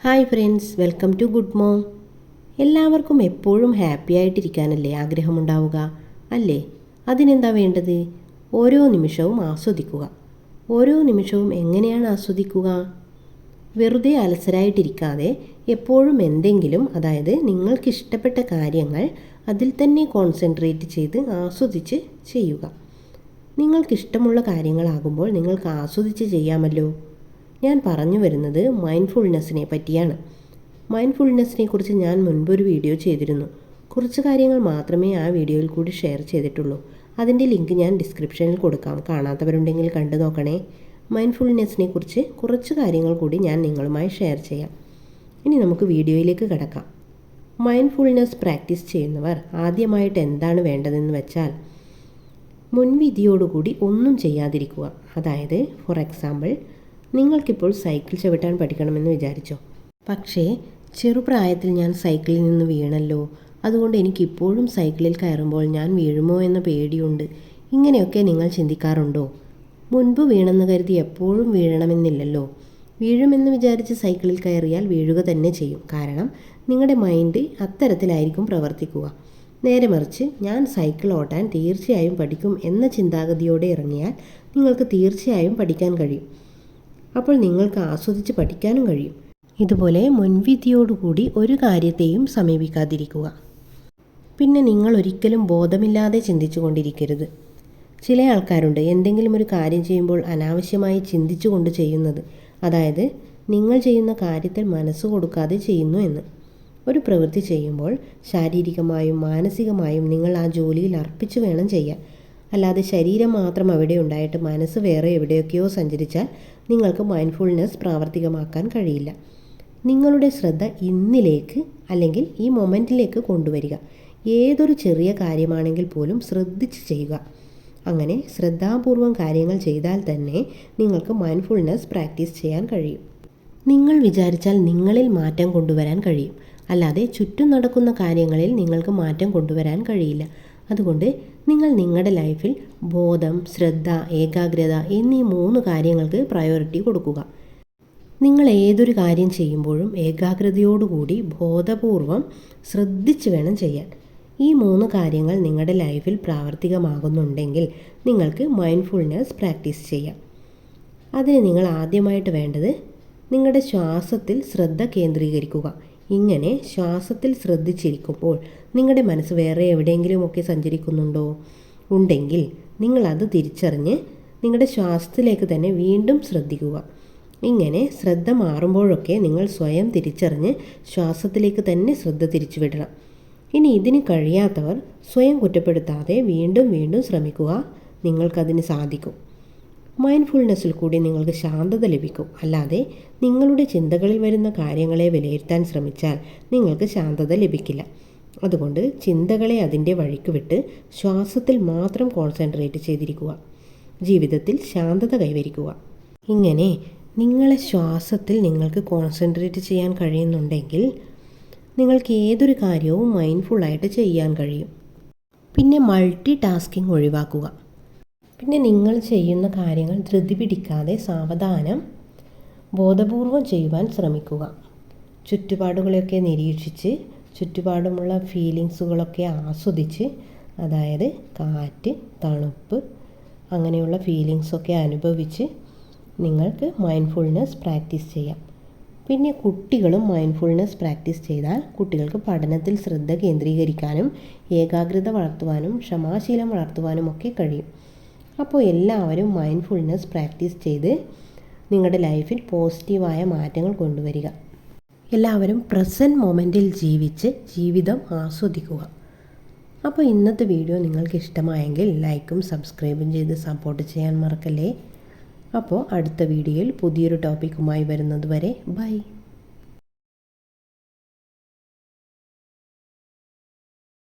Hi friends, welcome to good mom. എല്ലാവർക്കും എപ്പോഴും happy ആയിട്ടിരിക്കാനല്ലേ ആഗ്രഹമുണ്ടാവുക, അല്ലേ? അതിനെന്താ വേണ്ടത്? ഓരോ നിമിഷവും ആസ്വദിക്കുക. ഓരോ നിമിഷവും എങ്ങനെയാണ് ആസ്വദിക്കുക? വെറുതെ അലസരായിട്ടിരിക്കാതെ എപ്പോഴും എന്തെങ്കിലും, അതായത് നിങ്ങൾക്കിഷ്ടപ്പെട്ട കാര്യങ്ങൾ അതിൽ തന്നെ കോൺസെൻട്രേറ്റ് ചെയ്ത് ആസ്വദിച്ച് ചെയ്യുക. നിങ്ങൾക്കിഷ്ടമുള്ള കാര്യങ്ങളാകുമ്പോൾ നിങ്ങൾക്ക് ആസ്വദിച്ച് ചെയ്യാമല്ലോ. ഞാൻ പറഞ്ഞു വരുന്നത് മൈൻഡ്ഫുൾനെസ്സിനെ പറ്റിയാണ്. മൈൻഡ്ഫുൾനെസ്സിനെ കുറിച്ച് ഞാൻ മുൻപൊരു വീഡിയോ ചെയ്തിരുന്നു. കുറച്ച് കാര്യങ്ങൾ മാത്രമേ ആ വീഡിയോയിൽ കൂടി ഷെയർ ചെയ്തിട്ടുള്ളൂ. അതിൻ്റെ ലിങ്ക് ഞാൻ ഡിസ്ക്രിപ്ഷനിൽ കൊടുക്കാം. കാണാത്തവരുണ്ടെങ്കിൽ കണ്ടു നോക്കണേ. മൈൻഡ്ഫുൾനെസ്സിനെ കുറിച്ച് കുറച്ച് കാര്യങ്ങൾ കൂടി ഞാൻ നിങ്ങളുമായി ഷെയർ ചെയ്യാം. ഇനി നമുക്ക് വീഡിയോയിലേക്ക് കടക്കാം. മൈൻഡ്ഫുൾനെസ് പ്രാക്ടീസ് ചെയ്യുന്നവർ ആദ്യമായിട്ട് എന്താണ് വേണ്ടതെന്ന് വെച്ചാൽ, മുൻവിധിയോടുകൂടി ഒന്നും ചെയ്യാതിരിക്കുക. അതായത് ഫോർ എക്സാമ്പിൾ, നിങ്ങൾക്കിപ്പോൾ സൈക്കിൾ ചവിട്ടാൻ പഠിക്കണമെന്ന് വിചാരിച്ചോ. പക്ഷേ ചെറുപ്രായത്തിൽ ഞാൻ സൈക്കിളിൽ നിന്ന് വീണല്ലോ, അതുകൊണ്ട് എനിക്കിപ്പോഴും സൈക്കിളിൽ കയറുമ്പോൾ ഞാൻ വീഴുമോ എന്ന പേടിയുണ്ട്. ഇങ്ങനെയൊക്കെ നിങ്ങൾ ചിന്തിക്കാറുണ്ടോ? മുൻപ് വീണെന്ന് കരുതി എപ്പോഴും വീഴണമെന്നില്ലല്ലോ. വീഴുമെന്ന് വിചാരിച്ച് സൈക്കിളിൽ കയറിയാൽ വീഴുക തന്നെ ചെയ്യും. കാരണം നിങ്ങളുടെ മൈൻഡ് അത്തരത്തിലായിരിക്കും പ്രവർത്തിക്കുക. നേരെ മറിച്ച് ഞാൻ സൈക്കിൾ ഓട്ടാൻ തീർച്ചയായും പഠിക്കും എന്ന ചിന്താഗതിയോടെ ഇറങ്ങിയാൽ നിങ്ങൾക്ക് തീർച്ചയായും പഠിക്കാൻ കഴിയും. അപ്പോൾ നിങ്ങൾക്ക് ആസ്വദിച്ച് പഠിക്കാനും കഴിയും. ഇതുപോലെ മുൻവിധിയോടുകൂടി ഒരു കാര്യത്തെയും സമീപിക്കാതിരിക്കുക. പിന്നെ നിങ്ങൾ ഒരിക്കലും ബോധമില്ലാതെ ചിന്തിച്ചു കൊണ്ടിരിക്കരുത്. ചില ആൾക്കാരുണ്ട് എന്തെങ്കിലും ഒരു കാര്യം ചെയ്യുമ്പോൾ അനാവശ്യമായി ചിന്തിച്ചു കൊണ്ട് ചെയ്യുന്നത്. അതായത് നിങ്ങൾ ചെയ്യുന്ന കാര്യത്തിൽ മനസ്സ് കൊടുക്കാതെ ചെയ്യുന്നു എന്ന്. ഒരു പ്രവൃത്തി ചെയ്യുമ്പോൾ ശാരീരികമായും മാനസികമായും നിങ്ങൾ ആ ജോലിയിൽ അർപ്പിച്ചു വേണം ചെയ്യാൻ. അല്ലാതെ ശരീരം മാത്രം അവിടെ ഉണ്ടായിട്ട് മനസ്സ് വേറെ എവിടെയൊക്കെയോ സഞ്ചരിച്ചാൽ നിങ്ങൾക്ക് മൈൻഡ്ഫുൾനെസ് പ്രാവർത്തികമാക്കാൻ കഴിയില്ല. നിങ്ങളുടെ ശ്രദ്ധ ഇന്നിലേക്ക് അല്ലെങ്കിൽ ഈ മൊമെൻറ്റിലേക്ക് കൊണ്ടുവരിക. ഏതൊരു ചെറിയ കാര്യമാണെങ്കിൽ പോലും ശ്രദ്ധിച്ച് ചെയ്യുക. അങ്ങനെ ശ്രദ്ധാപൂർവം കാര്യങ്ങൾ ചെയ്താൽ തന്നെ നിങ്ങൾക്ക് മൈൻഡ്ഫുൾനെസ് പ്രാക്ടീസ് ചെയ്യാൻ കഴിയും. നിങ്ങൾ വിചാരിച്ചാൽ നിങ്ങളിൽ മാറ്റം കൊണ്ടുവരാൻ കഴിയും. അല്ലാതെ ചുറ്റും നടക്കുന്ന കാര്യങ്ങളിൽ നിങ്ങൾക്ക് മാറ്റം കൊണ്ടുവരാൻ കഴിയില്ല. അതുകൊണ്ട് നിങ്ങൾ നിങ്ങളുടെ ലൈഫിൽ ബോധം, ശ്രദ്ധ, ഏകാഗ്രത എന്നീ 3 കാര്യങ്ങൾക്ക് പ്രയോറിറ്റി കൊടുക്കുക. നിങ്ങൾ ഏതൊരു കാര്യം ചെയ്യുമ്പോഴും ഏകാഗ്രതയോടുകൂടി ബോധപൂർവം ശ്രദ്ധിച്ച് വേണം ചെയ്യാൻ. ഈ 3 കാര്യങ്ങൾ നിങ്ങളുടെ ലൈഫിൽ പ്രാവർത്തികമാകുന്നുണ്ടെങ്കിൽ നിങ്ങൾക്ക് മൈൻഡ്ഫുൾനെസ് പ്രാക്ടീസ് ചെയ്യാം. അതിന് നിങ്ങൾ ആദ്യമായിട്ട് വേണ്ടത് നിങ്ങളുടെ ശ്വാസത്തിൽ ശ്രദ്ധ കേന്ദ്രീകരിക്കുക. ഇങ്ങനെ ശ്വാസത്തിൽ ശ്രദ്ധിച്ചിരിക്കുമ്പോൾ നിങ്ങളുടെ മനസ്സ് വേറെ എവിടെയെങ്കിലുമൊക്കെ സഞ്ചരിക്കുന്നുണ്ടോ? ഉണ്ടെങ്കിൽ നിങ്ങളത് തിരിച്ചറിഞ്ഞ് നിങ്ങളുടെ ശ്വാസത്തിലേക്ക് തന്നെ വീണ്ടും ശ്രദ്ധിക്കുക. ഇങ്ങനെ ശ്രദ്ധ മാറുമ്പോഴൊക്കെ നിങ്ങൾ സ്വയം തിരിച്ചറിഞ്ഞ് ശ്വാസത്തിലേക്ക് തന്നെ ശ്രദ്ധ തിരിച്ചുവിടണം. ഇനി ഇതിന് കഴിയാത്തവർ സ്വയം കുറ്റപ്പെടുത്താതെ വീണ്ടും വീണ്ടും ശ്രമിക്കുക. നിങ്ങൾക്കതിന് സാധിക്കും. മൈൻഡ്ഫുൾനെസ്സിൽ കൂടി നിങ്ങൾക്ക് ശാന്തത ലഭിക്കും. അല്ലാതെ നിങ്ങളുടെ ചിന്തകളിൽ വരുന്ന കാര്യങ്ങളെ വിലയിരുത്താൻ ശ്രമിച്ചാൽ നിങ്ങൾക്ക് ശാന്തത ലഭിക്കില്ല. അതുകൊണ്ട് ചിന്തകളെ അതിൻ്റെ വഴിക്ക് വിട്ട് ശ്വാസത്തിൽ മാത്രം കോൺസെൻട്രേറ്റ് ചെയ്തിരിക്കുക. ജീവിതത്തിൽ ശാന്തത കൈവരിക്കുക. ഇങ്ങനെ നിങ്ങളെ ശ്വാസത്തിൽ നിങ്ങൾക്ക് കോൺസെൻട്രേറ്റ് ചെയ്യാൻ കഴിയുന്നുണ്ടെങ്കിൽ നിങ്ങൾക്ക് ഏതൊരു കാര്യവും മൈൻഡ്ഫുള്ളായിട്ട് ചെയ്യാൻ കഴിയും. പിന്നെ മൾട്ടി ടാസ്കിങ് ഒഴിവാക്കുക. പിന്നെ നിങ്ങൾ ചെയ്യുന്ന കാര്യങ്ങൾ ധൃതി പിടിക്കാതെ സാവധാനം ബോധപൂർവം ചെയ്യുവാൻ ശ്രമിക്കുക. ചുറ്റുപാടുകളെയൊക്കെ നിരീക്ഷിച്ച് ചുറ്റുപാടുമുള്ള ഫീലിങ്സുകളൊക്കെ ആസ്വദിച്ച്, അതായത് കാറ്റ്, തണുപ്പ്, അങ്ങനെയുള്ള ഫീലിങ്സൊക്കെ അനുഭവിച്ച് നിങ്ങൾക്ക് മൈൻഡ്ഫുൾനെസ് പ്രാക്ടീസ് ചെയ്യാം. പിന്നെ കുട്ടികളും മൈൻഡ്ഫുൾനെസ് പ്രാക്ടീസ് ചെയ്താൽ കുട്ടികൾക്ക് പഠനത്തിൽ ശ്രദ്ധ കേന്ദ്രീകരിക്കാനും ഏകാഗ്രത വളർത്തുവാനും ക്ഷമാശീലം വളർത്തുവാനും ഒക്കെ കഴിയും. അപ്പോൾ എല്ലാവരും മൈൻഡ്ഫുൾനെസ് പ്രാക്ടീസ് ചെയ്ത് നിങ്ങളുടെ ലൈഫിൽ പോസിറ്റീവായ മാറ്റങ്ങൾ കൊണ്ടുവരിക. എല്ലാവരും പ്രസൻറ്റ് മൊമെൻറ്റിൽ ജീവിച്ച് ജീവിതം ആസ്വദിക്കുക. അപ്പോൾ ഇന്നത്തെ വീഡിയോ നിങ്ങൾക്ക് ഇഷ്ടമായെങ്കിൽ ലൈക്കും സബ്സ്ക്രൈബും ചെയ്ത് സപ്പോർട്ട് ചെയ്യാൻ മറക്കല്ലേ. അപ്പോൾ അടുത്ത വീഡിയോയിൽ പുതിയൊരു ടോപ്പിക്കുമായി വരുന്നത് വരെ ബൈ.